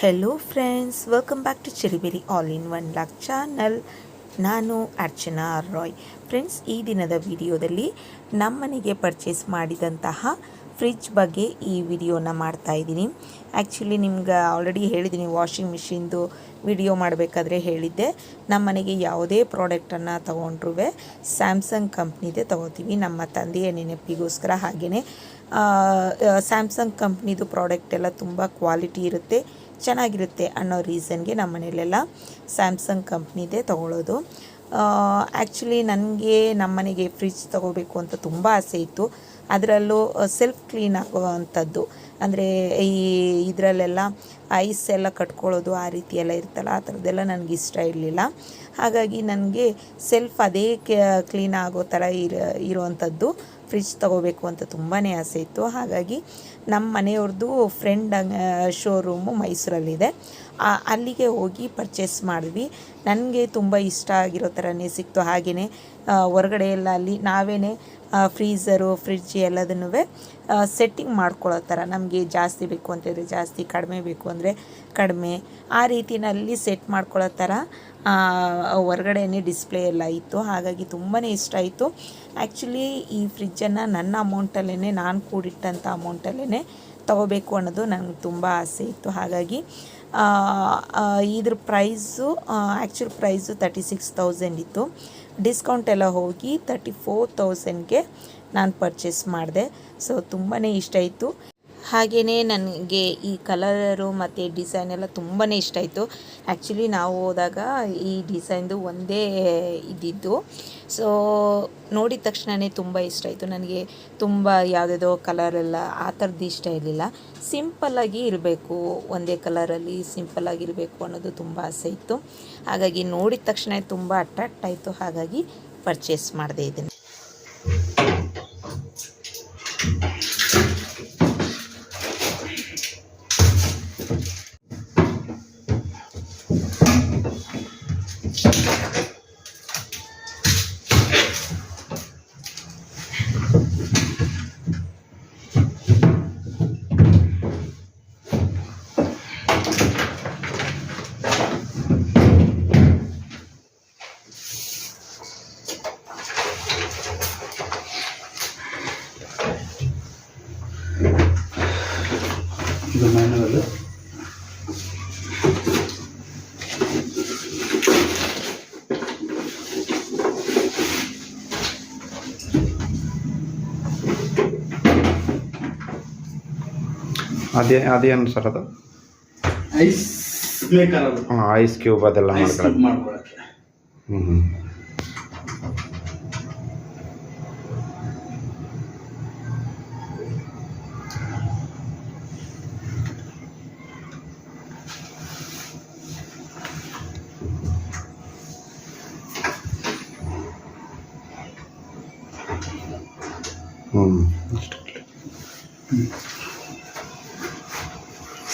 Hello friends, welcome back to cherry berry all in one lock channel. ನಾನು Archana Roy. Friends, ಈ ದಿನದ ವಿಡಿಯೋದಲ್ಲಿ ನಮ್ಮನೆಗೆ ಪರ್ಚೇಸ್ ಮಾಡಿದಂತಹ ಫ್ರಿಡ್ಜ್ ಬಗ್ಗೆ ಈ ವಿಡಿಯೋನ ಮಾಡ್ತಾಯಿದ್ದೀನಿ. ಆ್ಯಕ್ಚುಲಿ ನಿಮ್ಗೆ ಆಲ್ರೆಡಿ ಹೇಳಿದ್ದೀನಿ, ವಾಷಿಂಗ್ ಮಿಷಿನ್ದು ವಿಡಿಯೋ ಮಾಡಬೇಕಾದ್ರೆ ಹೇಳಿದ್ದೆ. ನಮ್ಮನೆಗೆ ಯಾವುದೇ ಪ್ರಾಡಕ್ಟನ್ನು ತೊಗೊಂಡ್ರೂ ಸ್ಯಾಮ್ಸಂಗ್ ಕಂಪ್ನಿದೇ ತೊಗೋತೀವಿ, ನಮ್ಮ ತಂದೆಯ ನೆನಪಿಗೋಸ್ಕರ. ಹಾಗೆಯೇ ಸ್ಯಾಮ್ಸಂಗ್ ಕಂಪ್ನಿದು ಪ್ರಾಡಕ್ಟ್ ಎಲ್ಲ ತುಂಬ ಕ್ವಾಲಿಟಿ ಇರುತ್ತೆ, ಚೆನ್ನಾಗಿರುತ್ತೆ ಅನ್ನೋ ರೀಸನ್ಗೆ ನಮ್ಮ ಮನೆಯಲ್ಲೆಲ್ಲ ಸ್ಯಾಮ್ಸಂಗ್ ಕಂಪ್ನಿದೇ ತೊಗೊಳ್ಳೋದು. ಆ್ಯಕ್ಚುಲಿ ನನಗೆ ನಮ್ಮನೆಗೆ ಫ್ರಿಡ್ಜ್ ತೊಗೋಬೇಕು ಅಂತ ತುಂಬ ಆಸೆ ಇತ್ತು. ಅದರಲ್ಲೂ ಸೆಲ್ಫ್ ಕ್ಲೀನ್ ಆಗುವಂಥದ್ದು, ಅಂದರೆ ಈ ಇದರಲ್ಲೆಲ್ಲ ಐಸ್ ಎಲ್ಲ ಕಟ್ಕೊಳ್ಳೋದು ಆ ರೀತಿ ಎಲ್ಲ ಇರ್ತಲ್ಲ, ಆ ಥರದ್ದೆಲ್ಲ ನನಗೆ ಇಷ್ಟ ಇರಲಿಲ್ಲ. ಹಾಗಾಗಿ ನನಗೆ ಸೆಲ್ಫ್ ಅದೇ ಕ್ಲೀನ್ ಆಗೋ ಥರ ಇರುವಂಥದ್ದು ಫ್ರಿಡ್ಜ್ ತೊಗೋಬೇಕು ಅಂತ ತುಂಬಾ ಆಸೆ ಇತ್ತು. ಹಾಗಾಗಿ ನಮ್ಮ ಮನೆಯವ್ರದ್ದು ಫ್ರೆಂಡ್ ಶೋರೂಮು ಮೈಸೂರಲ್ಲಿದೆ, ಅಲ್ಲಿಗೆ ಹೋಗಿ ಪರ್ಚೇಸ್ ಮಾಡಿದ್ವಿ. ನನಗೆ ತುಂಬ ಇಷ್ಟ ಆಗಿರೋ ಥರನೇ ಸಿಕ್ತು. ಹಾಗೆಯೇ ಹೊರಗಡೆ ಎಲ್ಲ ಅಲ್ಲಿ ನಾವೇ ಫ್ರೀಝರು, ಫ್ರಿಡ್ಜ್ ಎಲ್ಲದನ್ನೂ ಸೆಟ್ಟಿಂಗ್ ಮಾಡ್ಕೊಳ್ಳೋ ಥರ, ನಮಗೆ ಜಾಸ್ತಿ ಬೇಕು ಅಂತಂದರೆ ಜಾಸ್ತಿ, ಕಡಿಮೆ ಬೇಕು ಅಂದರೆ ಕಡಿಮೆ, ಆ ರೀತಿಯಲ್ಲಿ ಸೆಟ್ ಮಾಡ್ಕೊಳ್ಳೋ ಥರ ಹೊರಗಡೆನೇ ಡಿಸ್ಪ್ಲೇ ಎಲ್ಲ ಇತ್ತು. ಹಾಗಾಗಿ ತುಂಬಾ ಇಷ್ಟ ಆಯಿತು. ಆ್ಯಕ್ಚುಲಿ ಈ ಫ್ರಿಡ್ಜನ್ನು ನನ್ನ ಅಮೌಂಟಲ್ಲೇ, ನಾನು ಕೂಡಿಟ್ಟಂಥ ಅಮೌಂಟಲ್ಲೇ ತೊಗೋಬೇಕು ಅನ್ನೋದು ನನಗೆ ತುಂಬ ಆಸೆ ಇತ್ತು. ಹಾಗಾಗಿ ಇದ್ರ ಪ್ರೈಸು, ಆ್ಯಕ್ಚುಲ್ ಪ್ರೈಸು 36,000 ಇತ್ತು. ಡಿಸ್ಕೌಂಟ್ ಎಲ್ಲ ಹೋಗಿ 34,000ಗೆ ನಾನು ಪರ್ಚೇಸ್ ಮಾಡಿದೆ. ಸೊ ತುಂಬಾ ಇಷ್ಟ ಆಯಿತು. ಹಾಗೆಯೇ ನನಗೆ ಈ ಕಲರು ಮತ್ತು ಡಿಸೈನ್ ಎಲ್ಲ ತುಂಬಾ ಇಷ್ಟ ಆಯಿತು. ಆ್ಯಕ್ಚುಲಿ ನಾವು ಹೋದಾಗ ಈ ಡಿಸೈನ್ದು ಒಂದೇ ಇದ್ದಿದ್ದು. ಸೊ ನೋಡಿದ ತಕ್ಷಣವೇ ತುಂಬ ಇಷ್ಟ ಆಯಿತು. ನನಗೆ ತುಂಬ ಯಾವುದೇದೋ ಕಲರೆಲ್ಲ ಆ ಥರದ್ದು ಇಷ್ಟ ಇರಲಿಲ್ಲ. ಸಿಂಪಲ್ಲಾಗಿ ಇರಬೇಕು, ಒಂದೇ ಕಲರಲ್ಲಿ ಸಿಂಪಲ್ಲಾಗಿರಬೇಕು ಅನ್ನೋದು ತುಂಬ ಆಸೆ ಇತ್ತು. ಹಾಗಾಗಿ ನೋಡಿದ ತಕ್ಷಣ ತುಂಬ ಅಟ್ರಾಕ್ಟ್ ಆಯಿತು. ಹಾಗಾಗಿ ಪರ್ಚೇಸ್ ಮಾಡಿದೆ ಇದನ್ನು. ಇದು ಮ್ಯಾನುವಲ್. ಅದೇನು ಸರ್ ಅದು? ಐಸ್ ಮೇಕರ್ ಅದು. ಐಸ್ ಕ್ಯೂಬ್ ಅದೆಲ್ಲ ಮಾಡ್ಕೊಳಕ್ಕೆ.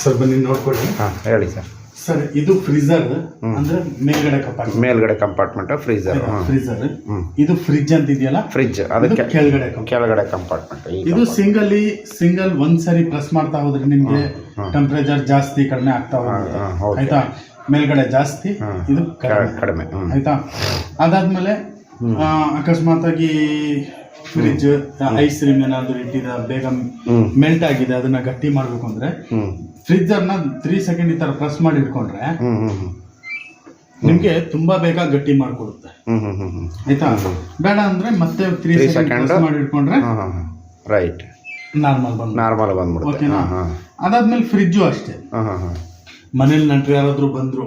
ಸರ್ ಬನ್ನಿ ನೋಡ್ಕೊಳ್ಳಿ. ಹೇಳಿ ಸರ್. ಸರ್ ಇದು ಫ್ರೀಜರ್ ಅಂದ್ರೆ ಮೇಲ್ಗಡೆ ಕಂಪಾರ್ಟ್ಮೆಂಟ್ ಫ್ರೀಜರ್. ಇದು ಫ್ರಿಡ್ಜ್ ಅಂತ ಇದೆಯಲ್ಲ, ಫ್ರಿಡ್ಜ್ ಅದಕ್ಕೆ ಕೆಳಗಡೆ ಕಂಪಾರ್ಟ್ಮೆಂಟ್. ಇದು ಸಿಂಗಲ್ ಒಂದ್ಸರಿ ಪ್ರೆಸ್ ಮಾಡ್ತಾ ಹೋದ್ರೆ ನಿಮ್ಗೆ ಟೆಂಪರೇಚರ್ ಜಾಸ್ತಿ ಕಡಿಮೆ ಆಗ್ತಾ ಹೋಗುತ್ತೆ. ಆಯ್ತಾ, ಮೇಲ್ಗಡೆ ಜಾಸ್ತಿ, ಇದು ಕಡಿಮೆ. ಆಯ್ತಾ, ಅದಾದ್ಮೇಲೆ ಅಕಸ್ಮಾತ್ ಆಗಿ ಫ್ರಿಡ್ಜ್ ಐಸ್ ಕ್ರೀಮ್ ಏನಾದ್ರು ಇಟ್ಟಿದ ಬೇಗ ಮೆಲ್ಟ್ ಆಗಿದೆ, ಅದನ್ನ ಗಟ್ಟಿ ಮಾಡ್ಬೇಕು ಅಂದ್ರೆ ಫ್ರಿಡ್ಜರ್ನ 3 ಸೆಕೆಂಡ್ ಈ ತರ ಪ್ರೆಸ್ ಮಾಡಿ ಇಟ್ಕೊಂಡ್ರೆ ನಿಮ್ಗೆ ತುಂಬಾ ಬೇಗ ಗಟ್ಟಿ ಮಾಡ್ಕೊಡುತ್ತೆ. ಆಯ್ತಾ, ಬೇಡ ಅಂದ್ರೆ ಮತ್ತೆ 3 ಸೆಕೆಂಡ್ ಪ್ರೆಸ್ ಮಾಡಿ ಇಟ್ಕೊಂಡ್ರೆ ರೈಟ್ ನಾರ್ಮಲ್ ಬಂದ್ಬಿಡುತ್ತೆ. ಓಕೆನಾ. ಅದಾದ್ಮೇಲೆ ಫ್ರಿಡ್ಜು ಅಷ್ಟೇ, ಮನೇಲಿ ನಂಟ್ರು ಯಾರಾದ್ರೂ ಬಂದ್ರು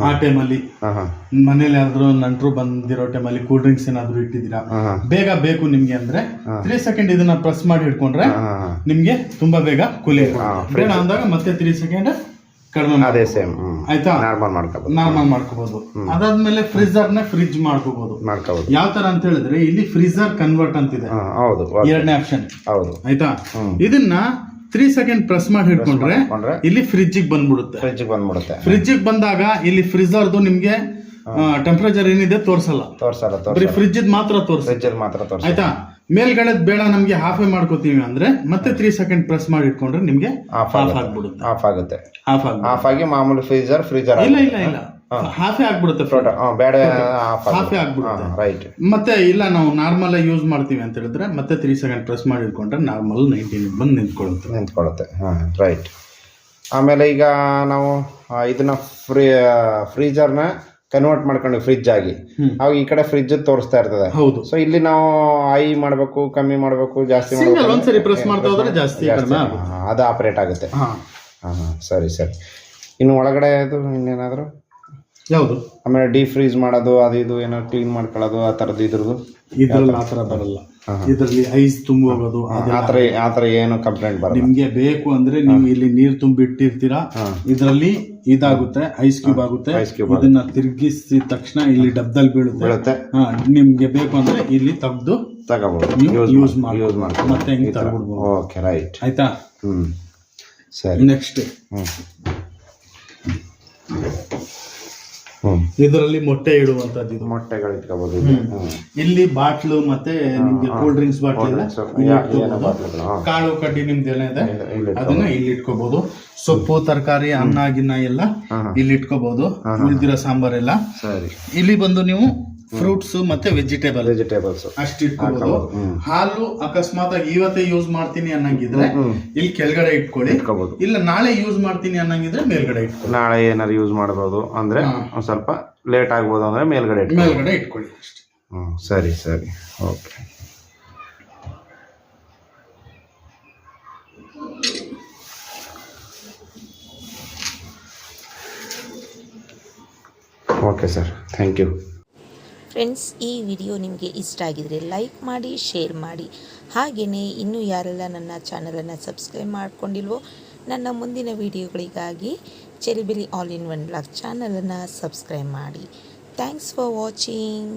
ಆ ಟೈಮಲ್ಲಿ, ಮನೇಲಿ ಯಾರಾದ್ರೂ ನಂಟ್ರು ಬಂದಿರೋ ಟೈಮಲ್ಲಿ ಕೂಲ್ ಡ್ರಿಂಕ್ಸ್ ಏನಾದ್ರು ಇಟ್ಟಿದ್ದೀರಾ, ಬೇಗ ಬೇಕು ನಿಮ್ಗೆ ಅಂದ್ರೆ 3 ಸೆಕೆಂಡ್ ಇದನ್ನ ಪ್ರೆಸ್ ಮಾಡಿ ಹಿಡ್ಕೊಂಡ್ರೆ ನಿಮ್ಗೆ ತುಂಬಾ ಬೇಗ ಕೂಲಿ ಬೇಡ ಅಂದಾಗ ಮತ್ತೆ 3 ಸೆಕೆಂಡ್ ಕಡಿಮೆ. ಅದೇ ಸೇಮ್. ಆಯ್ತಾ, ನಾರ್ಮಲ್ ಮಾಡ್ಕೋಬಹುದು. ಅದಾದ್ಮೇಲೆ ಫ್ರಿಡ್ಜ್ ಮಾಡ್ಕೋಬಹುದು. ಯಾವ ತರ ಅಂತ ಹೇಳಿದ್ರೆ ಇಲ್ಲಿ ಫ್ರೀಜರ್ ಕನ್ವರ್ಟ್ ಅಂತಿದೆ, ಎರಡನೇ ಆಪ್ಷನ್. ಆಯ್ತಾ, ಇದನ್ನ 3 ಸೆಕೆಂಡ್ ಪ್ರೆಸ್ ಮಾಡಿ ಹಿಡ್ಕೊಂಡ್ರೆ ಇಲ್ಲಿ ಫ್ರಿಡ್ಜಿಗೆ ಬಂದ್ಬಿಡುತ್ತೆ. ಫ್ರಿಡ್ಜಿಗೆ ಬಂದಾಗ ಇಲ್ಲಿ ಫ್ರೀಜರ್ದು ನಿಮ್ಗೆ ಟೆಂಪರೇಚರ್ ಏನಿದೆ ತೋರ್ಸಲ್ಲ, ಬರೀ ಫ್ರಿಡ್ಜ್ ಮಾತ್ರ ತೋರಿಸುತ್ತೆ. ಮಾತ್ರ ಆಯ್ತಾ. ಮೇಲ್ಗಡೆ ಬೇಡ ನಮ್ಗೆ ಹಾಫೇ ಮಾಡ್ಕೋತೀವಿ ಅಂದ್ರೆ ಮತ್ತೆ 3 ಸೆಕೆಂಡ್ ಪ್ರೆಸ್ ಮಾಡಿ ಇಟ್ಕೊಂಡ್ರೆ ನಿಮ್ಗೆ ಆಫ್ ಆಗ್ಬಿಡುತ್ತೆ. ಆಫ್ ಆಗುತ್ತೆ. ಆಫ್ ಆಗ್ಬಿಡುತ್ತೆ. ಆಫ್ ಆಗಿ ಮಾಮೂಲಿ ಫ್ರೀಜರ್ ಇಲ್ಲ ಹಾಫೇ ಆಗ್ಬಿಡುತ್ತೆ. ಬೇಡ ಹಾಫೇ ಆಗ್ಬಿಡುತ್ತೆ. ರೈಟ್. ಮತ್ತೆ ಇಲ್ಲ ನಾವು ನಾರ್ಮಲ್ ಯೂಸ್ ಮಾಡ್ತೀವಿ ಅಂತ ಹೇಳಿದ್ರೆ ಮತ್ತೆ 3 ಸೆಕೆಂಡ್ ಪ್ರೆಸ್ ಮಾಡಿ ಇಟ್ಕೊಂಡ್ರೆ ನಾರ್ಮಲ್ 90 ಬಂದು ನಿಂತ್ಕೊಳ್ಳುತ್ತೆ. ರೈಟ್. ಆಮೇಲೆ ಈಗ ನಾವು ಇದನ್ನ ಫ್ರೀಜರ್ನ ಕನ್ವರ್ಟ್ ಮಾಡ್ಕೊಂಡು ಫ್ರಿಜ್ ಆಗಿ ಅವಾಗ ಈ ಕಡೆ ಫ್ರಿಜ್ ತೋರಿಸ್ತಾ ಇರ್ತದೆ. ಹೌದು. ಸೊ ಇಲ್ಲಿ ನಾವು ಹೈ ಮಾಡಬೇಕು, ಕಮ್ಮಿ ಮಾಡಬೇಕು, ಜಾಸ್ತಿ ಒಂದ್ಸರಿ ಪ್ರೆಸ್ ಮಾಡ್ತಾ ಹೋದ್ರೆ ಜಾಸ್ತಿ ಅದು ಆಪರೇಟ್ ಆಗುತ್ತೆ. ಸರಿ. ಇನ್ನು ಒಳಗಡೆ ಅದು ಇನ್ನೇನಾದ್ರು ಯಾವುದು ಆಮೇಲೆ ಡೀಪ್ ಫ್ರೀಸ್ ಮಾಡೋದು ಅದು ಇದು ಏನೋ ಕ್ಲೀನ್ ಮಾಡ್ಕೊಳ್ಳೋದು ಆ ಥರದ್ದು ಇದ್ರದ್ದು ಇದ್ರಲ್ಲಿ ಆತರ ಬರಲ್ಲ. ಇದರಲ್ಲಿ ಐಸ್ ತುಂಬ ಹೋಗೋದು ಆತರ ಏನು ಕಂಪ್ಲೇಂಟ್ ಬರಲ್ಲ. ನಿಮ್ಗೆ ಬೇಕು ಅಂದ್ರೆ ನೀವು ಇಲ್ಲಿ ನೀರ್ ತುಂಬಿಟ್ಟಿರ್ತೀರಾ, ಇದರಲ್ಲಿ ಇದಾಗುತ್ತೆ, ಐಸ್ ಕ್ಯೂಬ್ ಆಗುತ್ತೆ. ಇದನ್ನ ತಿರುಗಿಸಿದ ತಕ್ಷಣ ಇಲ್ಲಿ ಡಬ್ದಲ್ಲಿ ಬೀಳುತ್ತೆ. ನಿಮ್ಗೆ ಬೇಕು ಅಂದ್ರೆ ಇಲ್ಲಿ ತೆಗೆದು ತಗೋಬಹುದು, ಯೂಸ್ ಮಾಡಿ ಮತ್ತೆ ಹೆಂಗ್ ತಗೊಳ್ಬಹುದು. Okay, right. ಆಯ್ತಾ? ಸರಿ. ನೆಕ್ಸ್ಟ್ ಇದರಲ್ಲಿ ಮೊಟ್ಟೆ ಇಡುವಂತದ್ದು. ಮೊಟ್ಟೆಗಳು ಇಟ್ಕೋಬಹುದು. ಇಲ್ಲಿ ಬಾಟ್ಲು ಮತ್ತೆ ನಿಮ್ಗೆ ಕೂಲ್ ಡ್ರಿಂಕ್ಸ್ ಬಾಟ್ಲ್, ಕಾಳು ಕಡ್ಡಿ ನಿಮ್ದು ಎಲ್ಲ ಇದೆ ಅದನ್ನ ಇಲ್ಲಿ ಇಟ್ಕೋಬಹುದು. ಸೊಪ್ಪು, ತರಕಾರಿ, ಅನ್ನ ಗಿನ್ನ ಎಲ್ಲ ಇಲ್ಲಿ ಇಟ್ಕೋಬಹುದು. ಉಳಿದಿರೋ ಸಾಂಬಾರೆಲ್ಲ ಇಲ್ಲಿ ಬಂದು ನೀವು ಫ್ರೂಟ್ಸ್ ಮತ್ತೆ ವೆಜಿಟೇಬಲ್ಸ್ ಅಷ್ಟು ಇಟ್ಕೋಬಹುದು. ಹಾಲು ಅಕಸ್ಮಾತ್ ಇವತ್ತೇ ಯೂಸ್ ಮಾಡ್ತೀನಿ ಅನ್ನಂಗಿದ್ರೆ ಇಲ್ಲಿ ಕೆಳಗಡೆ ಇಟ್ಕೊಳ್ಳಿ. ಇಲ್ಲ ನಾಳೆ ಯೂಸ್ ಮಾಡ್ತೀನಿ ಅನ್ನಂಗಿದ್ರೆ ಮೇಲ್ಗಡೆ ಇಟ್ಕೊಳ್ಳಿ. ನಾಳೆ ಏನಾರು ಯೂಸ್ ಮಾಡಬಹುದು ಅಂದ್ರೆ ಒಂದ್ ಸ್ವಲ್ಪ ಲೇಟ್ ಆಗ್ಬೋದು ಅಂದ್ರೆ ಮೇಲ್ಗಡೆ ಇಟ್ಕೊಳ್ಳಿ ಅಷ್ಟೇ. ಸರಿ. Okay. Okay sir, thank you. Friends, ಈ ವಿಡಿಯೋ ನಿಮಗೆ ಇಷ್ಟ ಆಗಿದರೆ ಲೈಕ್ ಮಾಡಿ, ಶೇರ್ ಮಾಡಿ. ಹಾಗೆಯೇ ಇನ್ನೂ ಯಾರೆಲ್ಲ ನನ್ನ ಚಾನಲನ್ನು ಸಬ್ಸ್ಕ್ರೈಬ್ ಮಾಡ್ಕೊಂಡಿಲ್ವೋ ನನ್ನ ಮುಂದಿನ ವಿಡಿಯೋಗಳಿಗಾಗಿ ಚೆರಿಬೆರಿ ಆಲ್ ಇನ್ ಒನ್ ಬ್ಲಾಗ್ ಚಾನಲನ್ನು ಸಬ್ಸ್ಕ್ರೈಬ್ ಮಾಡಿ. Thanks for watching.